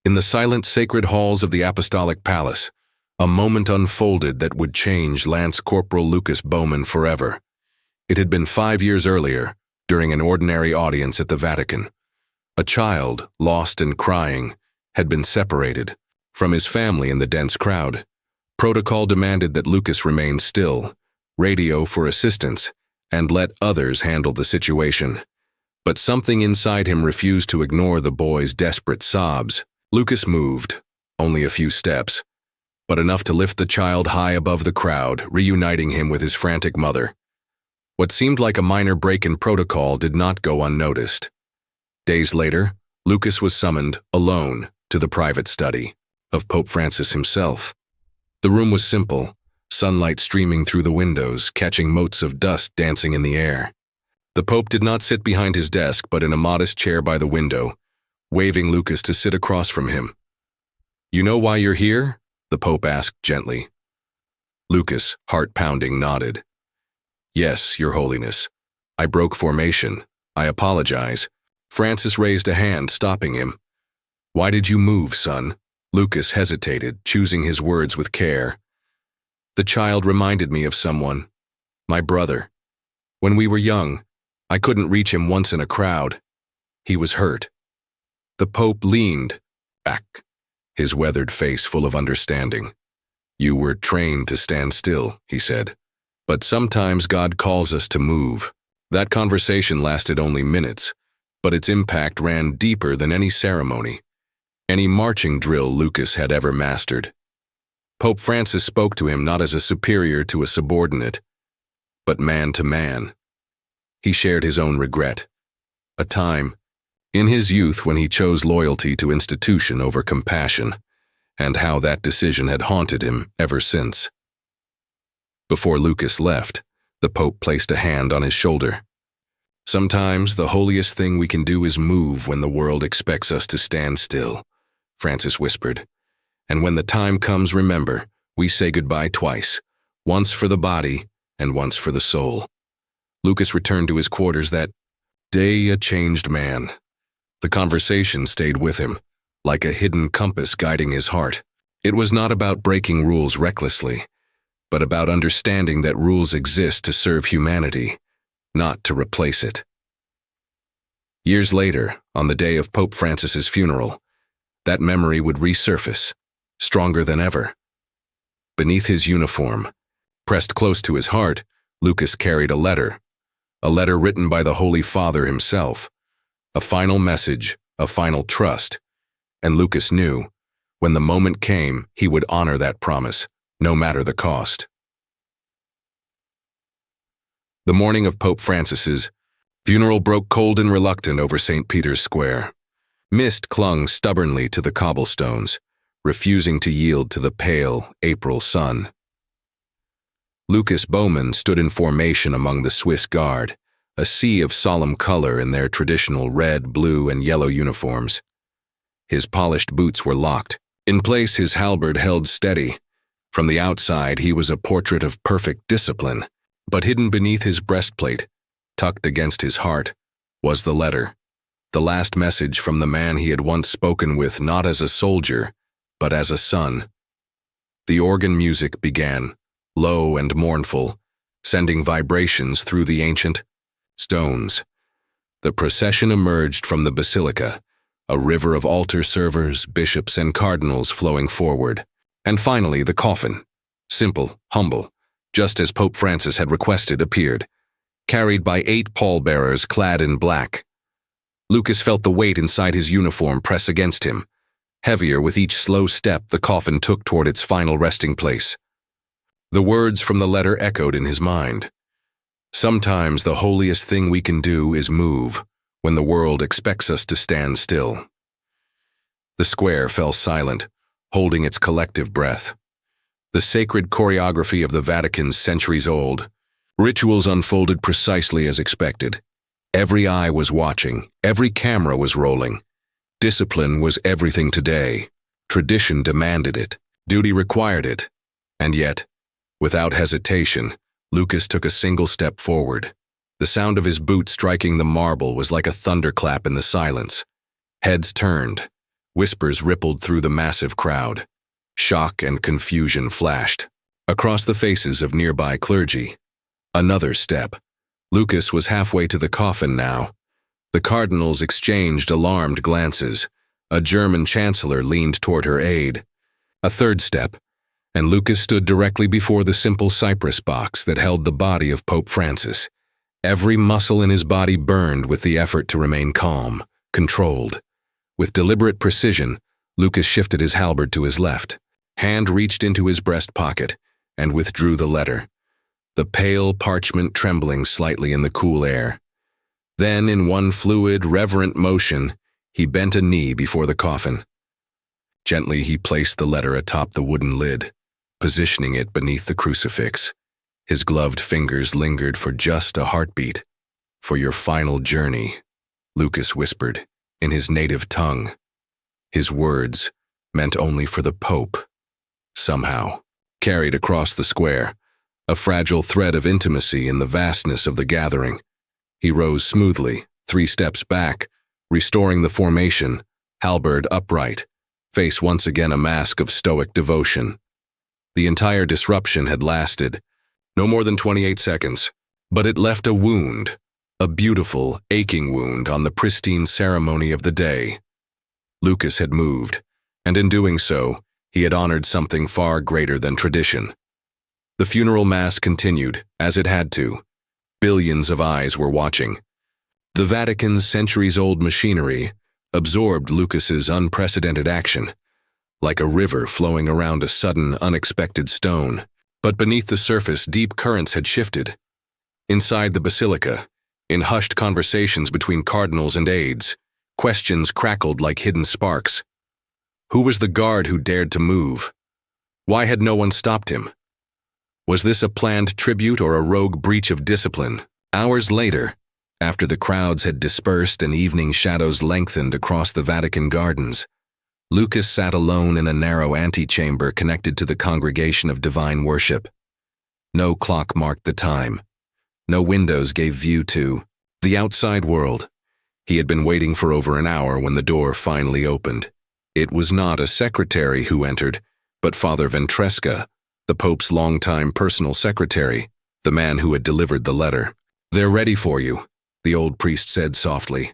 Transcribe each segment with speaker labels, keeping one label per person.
Speaker 1: In the silent, sacred halls of the Apostolic Palace, a moment unfolded that would change Lance Corporal Lukas Baumann forever. It had been 5 years earlier, during an ordinary audience at the Vatican. A child, lost and crying, had been separated from his family in the dense crowd. Protocol demanded that Lukas remain still, radio for assistance, and let others handle the situation. But something inside him refused to ignore the boy's desperate sobs. Lukas moved, only a few steps, but enough to lift the child high above the crowd, reuniting him with his frantic mother. What seemed like a minor break in protocol did not go unnoticed. Days later, Lukas was summoned, alone, to the private study of Pope Francis himself. The room was simple, sunlight streaming through the windows, catching motes of dust dancing in the air. The Pope did not sit behind his desk, but in a modest chair by the window, waving Lukas to sit across from him. "You know why you're here?" the Pope asked gently. Lukas, heart-pounding, nodded. "Yes, Your Holiness. I broke formation. I apologize." Francis raised a hand, stopping him. "Why did you move, son?" Lukas hesitated, choosing his words with care. "The child reminded me of someone. My brother. When we were young, I couldn't reach him once in a crowd. He was hurt." The Pope leaned back, his weathered face full of understanding. "You were trained to stand still," he said. "But sometimes God calls us to move." That conversation lasted only minutes, but its impact ran deeper than any ceremony, any marching drill Lukas had ever mastered. Pope Francis spoke to him not as a superior to a subordinate, but man to man. He shared his own regret. A time, in his youth, when he chose loyalty to institution over compassion, and how that decision had haunted him ever since. Before Lukas left, the Pope placed a hand on his shoulder. "Sometimes the holiest thing we can do is move when the world expects us to stand still," Francis whispered. "And when the time comes, remember, we say goodbye twice, once for the body and once for the soul." Lukas returned to his quarters that day a changed man. The conversation stayed with him, like a hidden compass guiding his heart. It was not about breaking rules recklessly, but about understanding that rules exist to serve humanity, not to replace it. Years later, on the day of Pope Francis's funeral, that memory would resurface, stronger than ever. Beneath his uniform, pressed close to his heart, Lukas carried a letter written by the Holy Father himself, a final message, a final trust, and Lukas knew, when the moment came, he would honor that promise, no matter the cost. The morning of Pope Francis's funeral broke cold and reluctant over St. Peter's Square. Mist clung stubbornly to the cobblestones, refusing to yield to the pale April sun. Lukas Baumann stood in formation among the Swiss Guard, a sea of solemn color in their traditional red, blue, and yellow uniforms. His polished boots were locked. In place, his halberd held steady. From the outside, he was a portrait of perfect discipline, but hidden beneath his breastplate, tucked against his heart, was the letter, the last message from the man he had once spoken with not as a soldier, but as a son. The organ music began, low and mournful, sending vibrations through the ancient stones. The procession emerged from the basilica, a river of altar servers, bishops, and cardinals flowing forward. And finally, the coffin, simple, humble, just as Pope Francis had requested, appeared, carried by 8 pallbearers clad in black. Lukas felt the weight inside his uniform press against him. Heavier with each slow step the coffin took toward its final resting place. The words from the letter echoed in his mind. "Sometimes the holiest thing we can do is move when the world expects us to stand still." The square fell silent, holding its collective breath. The sacred choreography of the Vatican's centuries old. Rituals unfolded precisely as expected. Every eye was watching, every camera was rolling. Discipline was everything today. Tradition demanded it, duty required it. And yet, without hesitation, Lukas took a single step forward. The sound of his boot striking the marble was like a thunderclap in the silence. Heads turned, Whispers rippled through the massive crowd. Shock and confusion flashed across the faces of nearby clergy. Another step. Lukas was halfway to the coffin now. The cardinals exchanged alarmed glances. A German chancellor leaned toward her aide. A third step, and Lukas stood directly before the simple cypress box that held the body of Pope Francis. Every muscle in his body burned with the effort to remain calm, controlled. With deliberate precision, Lukas shifted his halberd to his left, hand reached into his breast pocket, and withdrew the letter, the pale parchment trembling slightly in the cool air. Then, in one fluid, reverent motion, he bent a knee before the coffin. Gently, he placed the letter atop the wooden lid, positioning it beneath the crucifix. His gloved fingers lingered for just a heartbeat. "For your final journey," Lukas whispered, in his native tongue. His words, meant only for the Pope, somehow carried across the square, a fragile thread of intimacy in the vastness of the gathering. He rose smoothly, 3 steps back, restoring the formation, halberd upright, face once again a mask of stoic devotion. The entire disruption had lasted no more than 28 seconds, but it left a wound, a beautiful, aching wound on the pristine ceremony of the day. Lukas had moved, and in doing so, he had honored something far greater than tradition. The funeral mass continued, as it had to. Billions of eyes were watching. The Vatican's centuries-old machinery absorbed Lukas's unprecedented action, like a river flowing around a sudden, unexpected stone. But beneath the surface, deep currents had shifted. Inside the basilica, in hushed conversations between cardinals and aides, questions crackled like hidden sparks. Who was the guard who dared to move? Why had no one stopped him? Was this a planned tribute or a rogue breach of discipline? Hours later, after the crowds had dispersed and evening shadows lengthened across the Vatican gardens, Lukas sat alone in a narrow antechamber connected to the congregation of divine worship. No clock marked the time. No windows gave view to the outside world. He had been waiting for over an hour when the door finally opened. It was not a secretary who entered, but Father Ventresca, the Pope's longtime personal secretary, the man who had delivered the letter. "They're ready for you," the old priest said softly.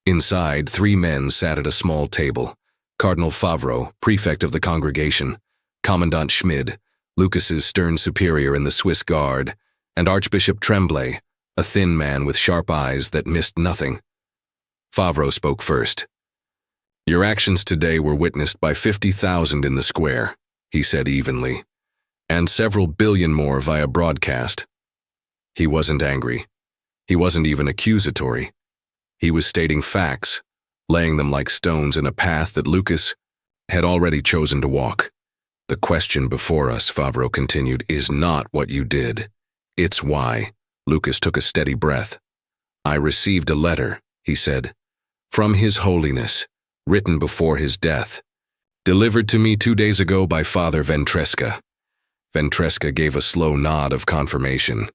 Speaker 1: Inside, 3 men sat at a small table. Cardinal Favreau, prefect of the congregation, Commandant Schmid, Lukas's stern superior in the Swiss Guard, and Archbishop Tremblay, a thin man with sharp eyes that missed nothing. Favreau spoke first. "Your actions today were witnessed by 50,000 in the square," he said evenly, "and several billion more via broadcast." He wasn't angry. He wasn't even accusatory. He was stating facts, laying them like stones in a path that Lukas had already chosen to walk. "The question before us," Favreau continued, "is not what you did. It's why." Lukas took a steady breath. "I received a letter," he said, "from His Holiness, written before his death, delivered to me 2 days ago by Father Ventresca." Ventresca gave a slow nod of confirmation.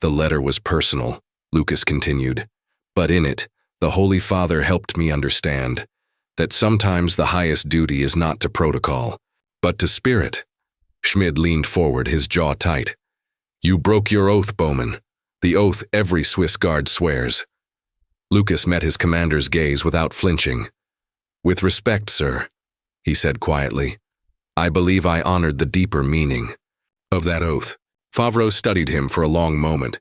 Speaker 1: "The letter was personal," Lukas continued, "but in it, the Holy Father helped me understand that sometimes the highest duty is not to protocol, but to spirit." Schmid leaned forward, his jaw tight. "You broke your oath, Baumann, the oath every Swiss Guard swears." Lukas met his commander's gaze without flinching. "With respect, sir," he said quietly, "I believe I honored the deeper meaning of that oath." Favreau studied him for a long moment,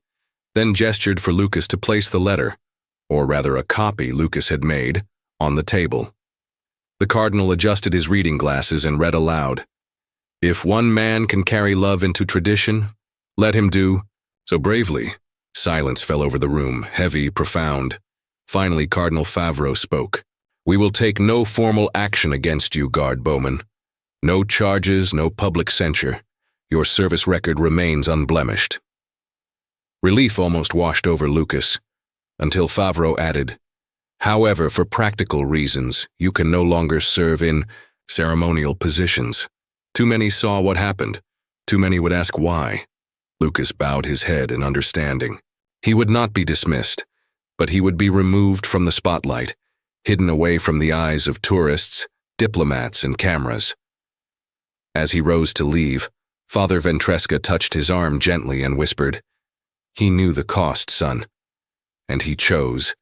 Speaker 1: then gestured for Lukas to place the letter, or rather a copy Lukas had made, on the table. The cardinal adjusted his reading glasses and read aloud, "If one man can carry love into tradition, let him do so bravely." Silence fell over the room, heavy, profound. Finally, Cardinal Favreau spoke. "We will take no formal action against you, Guard Baumann. No charges, no public censure. Your service record remains unblemished." Relief almost washed over Lukas, until Favreau added, "However, for practical reasons, you can no longer serve in ceremonial positions. Too many saw what happened. Too many would ask why." Lukas bowed his head in understanding. He would not be dismissed, but he would be removed from the spotlight, hidden away from the eyes of tourists, diplomats, and cameras. As he rose to leave, Father Ventresca touched his arm gently and whispered, "He knew the cost, son. And he chose.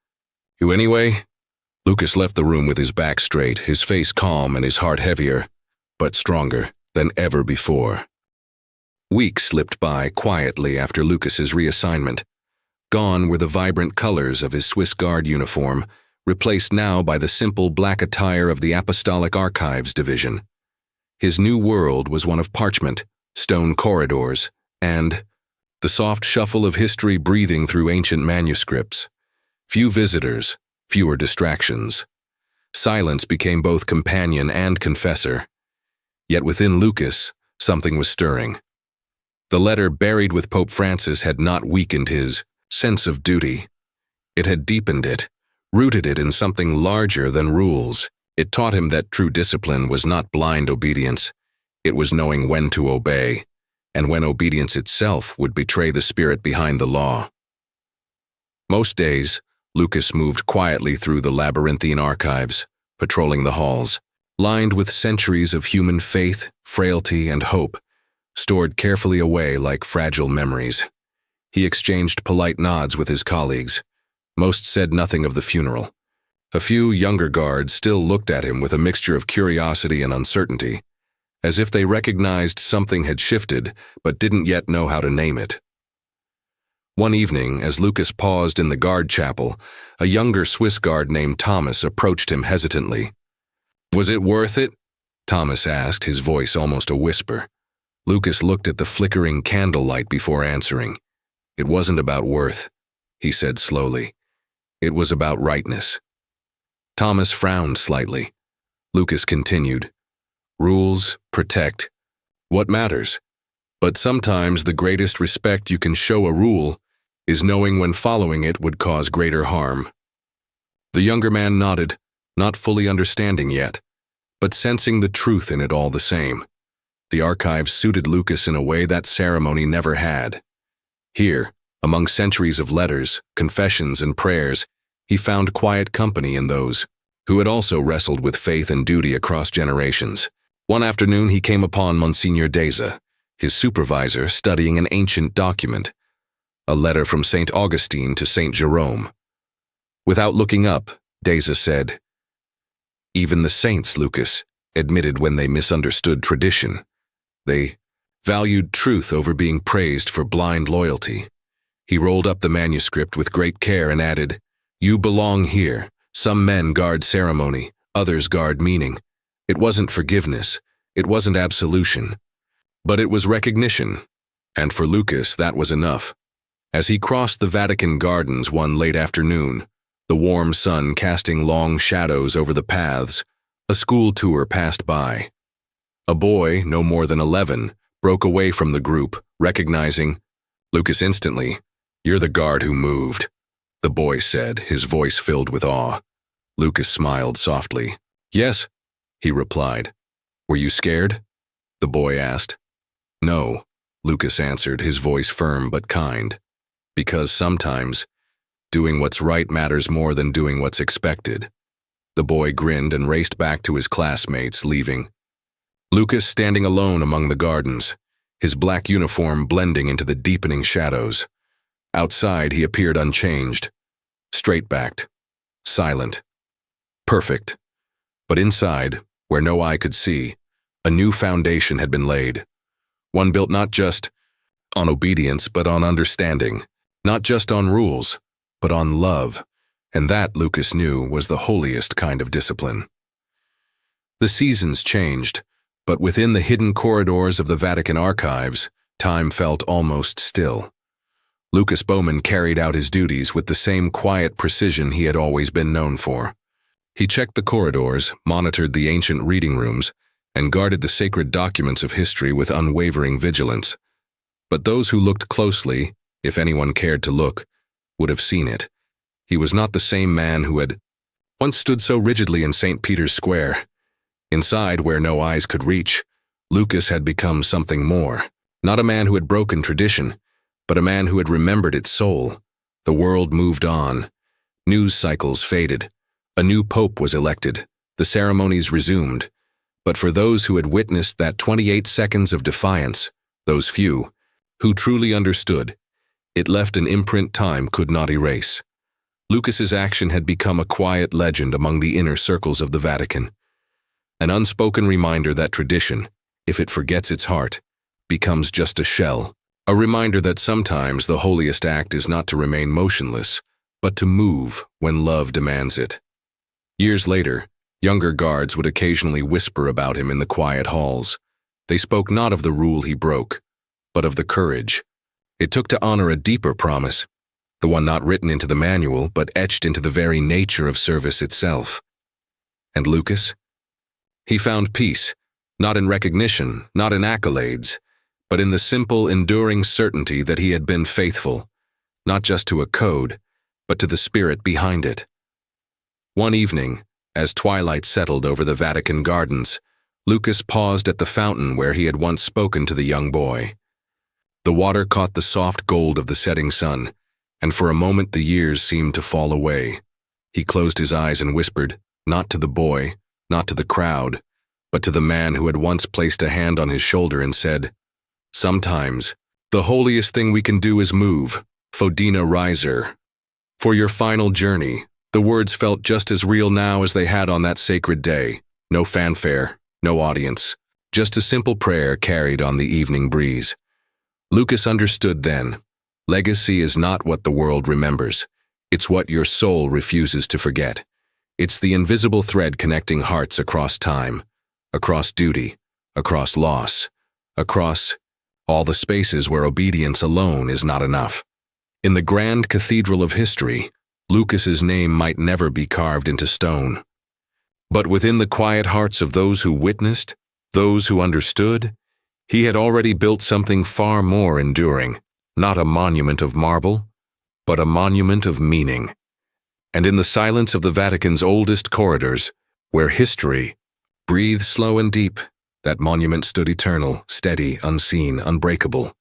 Speaker 1: You anyway?" Lukas left the room with his back straight, his face calm and his heart heavier, but stronger than ever before. Weeks slipped by quietly after Lukas's reassignment. Gone were the vibrant colors of his Swiss Guard uniform, replaced now by the simple black attire of the Apostolic Archives Division. His new world was one of parchment, stone corridors, and the soft shuffle of history breathing through ancient manuscripts. Few visitors, fewer distractions. Silence became both companion and confessor. Yet within Lukas, something was stirring. The letter buried with Pope Francis had not weakened his sense of duty. It had deepened it, rooted it in something larger than rules. It taught him that true discipline was not blind obedience. It was knowing when to obey, and when obedience itself would betray the spirit behind the law. Most days, Lukas moved quietly through the labyrinthine archives, patrolling the halls, lined with centuries of human faith, frailty, and hope, stored carefully away like fragile memories. He exchanged polite nods with his colleagues. Most said nothing of the funeral. A few younger guards still looked at him with a mixture of curiosity and uncertainty, as if they recognized something had shifted but didn't yet know how to name it. One evening, as Lukas paused in the guard chapel, a younger Swiss guard named Thomas approached him hesitantly. "Was it worth it?" Thomas asked, his voice almost a whisper. Lukas looked at the flickering candlelight before answering. "It wasn't about worth," he said slowly. "It was about rightness." Thomas frowned slightly. Lukas continued, "Rules protect what matters, but sometimes the greatest respect you can show a rule is knowing when following it would cause greater harm." The younger man nodded, not fully understanding yet, but sensing the truth in it all the same. The archives suited Lukas in a way that ceremony never had. Here, among centuries of letters, confessions, and prayers, he found quiet company in those who had also wrestled with faith and duty across generations. One afternoon he came upon Monsignor Deza, his supervisor, studying an ancient document, a letter from St. Augustine to St. Jerome. Without looking up, Deza said, "Even the saints, Lukas, admitted when they misunderstood tradition. They valued truth over being praised for blind loyalty." He rolled up the manuscript with great care and added, "You belong here. Some men guard ceremony, others guard meaning. It wasn't forgiveness, it wasn't absolution, but it was recognition, and for Lukas that was enough." As he crossed the Vatican gardens one late afternoon, the warm sun casting long shadows over the paths, a school tour passed by. A boy, no more than 11, broke away from the group, recognizing Lukas instantly. "You're the guard who moved," the boy said, his voice filled with awe. Lukas smiled softly. "Yes," he replied. "Were you scared?" the boy asked. "No," Lukas answered, his voice firm but kind. "Because sometimes doing what's right matters more than doing what's expected." The boy grinned and raced back to his classmates, leaving. Lukas standing alone among the gardens, his black uniform blending into the deepening shadows. Outside he appeared unchanged, straight-backed, silent, perfect. But inside, where no eye could see, a new foundation had been laid. One built not just on obedience but on understanding, not just on rules, but on love, and that, Lukas knew, was the holiest kind of discipline. The seasons changed, but within the hidden corridors of the Vatican archives, time felt almost still. Lukas Baumann carried out his duties with the same quiet precision he had always been known for. He checked the corridors, monitored the ancient reading rooms, and guarded the sacred documents of history with unwavering vigilance. But those who looked closely, if anyone cared to look, would have seen it. He was not the same man who had once stood so rigidly in St. Peter's Square. Inside, where no eyes could reach, Lukas had become something more. Not a man who had broken tradition, but a man who had remembered its soul. The world moved on. News cycles faded. A new pope was elected. The ceremonies resumed, but for those who had witnessed that 28 seconds of defiance, those few, who truly understood, it left an imprint time could not erase. Lucas's action had become a quiet legend among the inner circles of the Vatican, an unspoken reminder that tradition, if it forgets its heart, becomes just a shell, a reminder that sometimes the holiest act is not to remain motionless, but to move when love demands it. Years later, younger guards would occasionally whisper about him in the quiet halls. They spoke not of the rule he broke, but of the courage it took to honor a deeper promise, the one not written into the manual, but etched into the very nature of service itself. And Lucas? He found peace, not in recognition, not in accolades, but in the simple, enduring certainty that he had been faithful, not just to a code, but to the spirit behind it. One evening, as twilight settled over the Vatican gardens, Lucas paused at the fountain where he had once spoken to the young boy. The water caught the soft gold of the setting sun, and for a moment the years seemed to fall away. He closed his eyes and whispered, not to the boy, not to the crowd, but to the man who had once placed a hand on his shoulder and said, "Sometimes, the holiest thing we can do is move, Fodina riser." For your final journey, the words felt just as real now as they had on that sacred day. No fanfare, no audience, just a simple prayer carried on the evening breeze. Lucas understood then, legacy is not what the world remembers. It's what your soul refuses to forget. It's the invisible thread connecting hearts across time, across duty, across loss, across all the spaces where obedience alone is not enough. In the grand cathedral of history, Lucas's name might never be carved into stone. But within the quiet hearts of those who witnessed, those who understood, he had already built something far more enduring, not a monument of marble, but a monument of meaning. And in the silence of the Vatican's oldest corridors, where history breathed slow and deep, that monument stood eternal, steady, unseen, unbreakable.